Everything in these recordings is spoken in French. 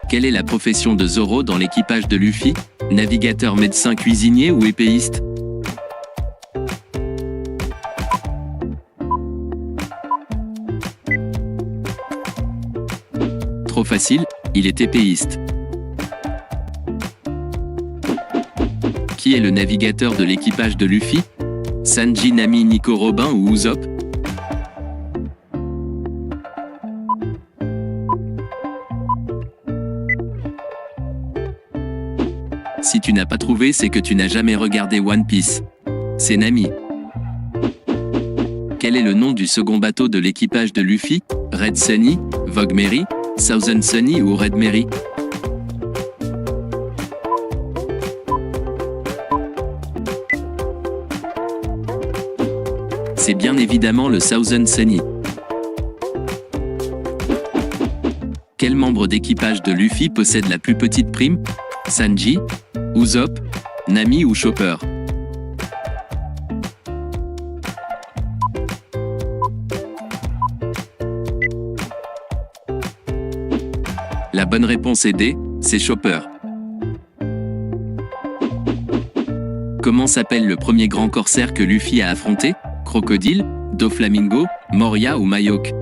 Quelle est la profession de Zoro dans l'équipage de Luffy? Navigateur, médecin, cuisinier ou épéiste? Trop facile, il est épéiste. Qui est le navigateur de l'équipage de Luffy? Sanji, Nami, Nico, Robin ou Usopp? Si tu n'as pas trouvé, c'est que tu n'as jamais regardé One Piece. C'est Nami. Quel est le nom du second bateau de l'équipage de Luffy? Red Sunny, Vogue Mary, Thousand Sunny ou Red Mary? C'est bien évidemment le Thousand Sunny. Quel membre d'équipage de Luffy possède la plus petite prime? Sanji, Usopp, Nami ou Chopper? La bonne réponse est D, c'est Chopper. Comment s'appelle le premier grand corsaire que Luffy a affronté? Crocodile, Doflamingo, Moria ou Mahawk?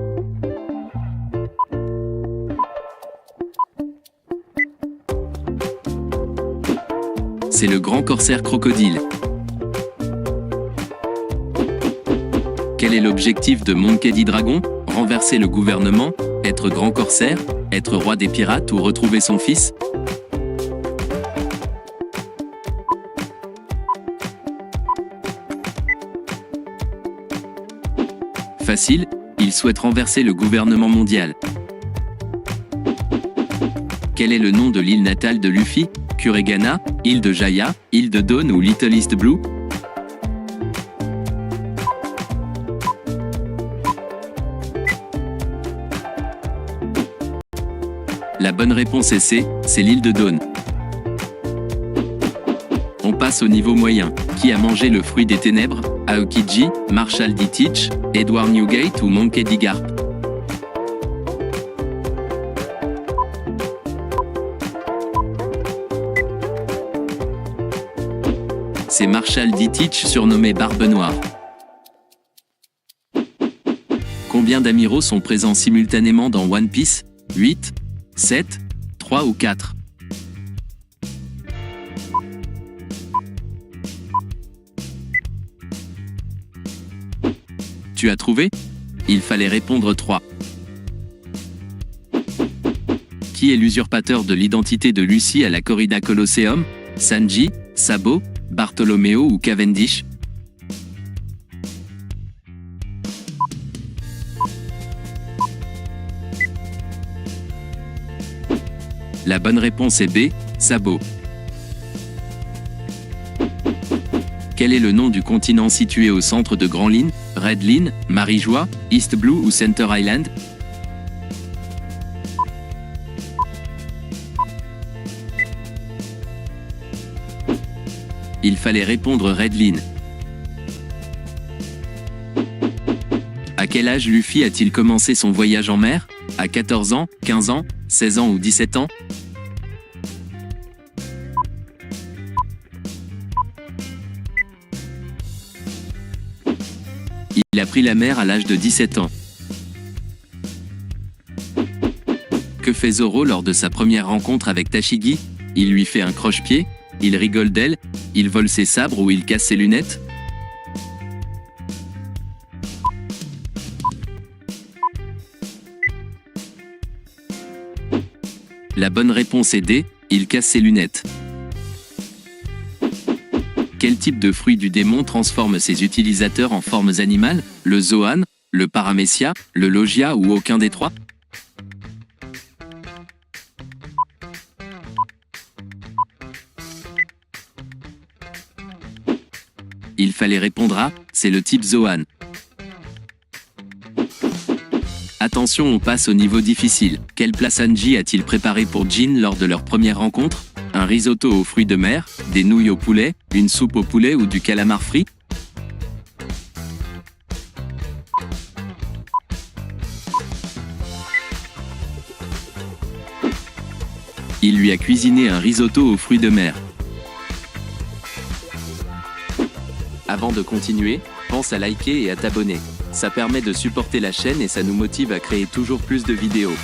C'est le grand corsaire Crocodile. Quel est l'objectif de Monkey D. Dragon? Renverser le gouvernement, être grand corsaire, être roi des pirates ou retrouver son fils? Facile, il souhaite renverser le gouvernement mondial. Quel est le nom de l'île natale de Luffy? Kuregana, île de Jaya, île de Dawn ou Little East Blue? La bonne réponse est C, c'est l'île de Dawn. On passe au niveau moyen. Qui a mangé le fruit des ténèbres? Aokiji, Marshall D. Teach, Edward Newgate ou Monkey D. Garp? C'est Marshall D. Teach, surnommé Barbe Noire. Combien d'amiraux sont présents simultanément dans One Piece? 8, 7, 3 ou 4? Tu as trouvé? Il fallait répondre 3. Qui est l'usurpateur de l'identité de Lucy à la corrida Colosseum? Sanji, Sabo, Bartholoméo ou Cavendish? La bonne réponse est B, Sabo. Quel est le nom du continent situé au centre de Grand Line? Red Line, Marie-Joie, East Blue ou Center Island? Il fallait répondre Red Line. À quel âge Luffy a-t-il commencé son voyage en mer? À 14 ans, 15 ans, 16 ans ou 17 ans? Il a pris la mer à l'âge de 17 ans. Que fait Zoro lors de sa première rencontre avec Tashigi? Il lui fait un croche-pied, il rigole d'elle, il vole ses sabres ou il casse ses lunettes? La bonne réponse est D, il casse ses lunettes. Quel type de fruit du démon transforme ses utilisateurs en formes animales? Le Zoan, le Paramecia, le Logia ou aucun des trois? Il fallait répondre A, c'est le type Zoan. Attention, on passe au niveau difficile. Quel plat Sanji a-t-il préparé pour Jin lors de leur première rencontre? Un risotto aux fruits de mer, des nouilles au poulet, une soupe au poulet ou du calamar frit? Il lui a cuisiné un risotto aux fruits de mer. Avant de continuer, pense à liker et à t'abonner. Ça permet de supporter la chaîne et ça nous motive à créer toujours plus de vidéos.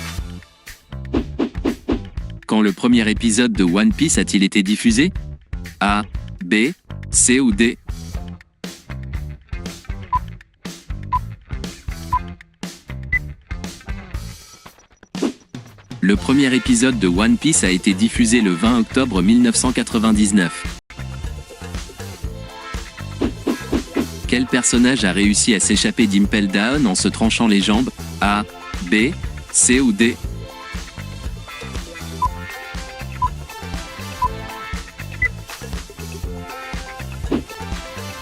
Quand le premier épisode de One Piece a-t-il été diffusé? A, B, C ou D? Le premier épisode de One Piece a été diffusé le 20 octobre 1999. Quel personnage a réussi à s'échapper d'Impel Down en se tranchant les jambes? A, B, C ou D?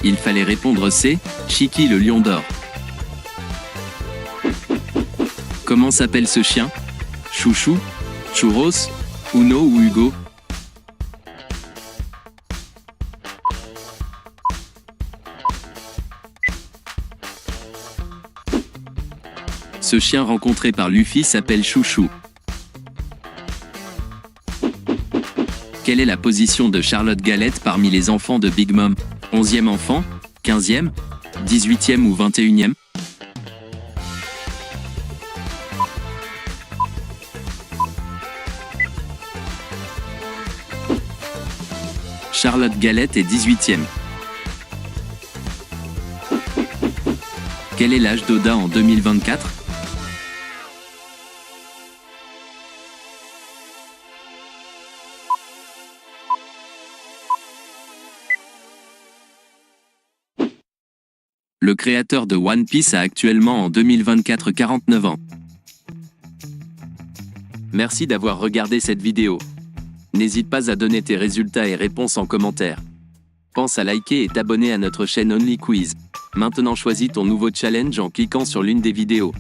Il fallait répondre C, Shiki le lion d'or. Comment s'appelle ce chien? Chouchou, Churros, Uno ou Hugo? Ce chien rencontré par Luffy s'appelle Chouchou. Quelle est la position de Charlotte Galette parmi les enfants de Big Mom? 11e enfant, 15e, 18e ou 21e? Charlotte Galette est 18e. Quel est l'âge d'Oda en 2024? Le créateur de One Piece a actuellement en 2024 49 ans. Merci d'avoir regardé cette vidéo. N'hésite pas à donner tes résultats et réponses en commentaire. Pense à liker et t'abonner à notre chaîne Only Quiz. Maintenant choisis ton nouveau challenge en cliquant sur l'une des vidéos.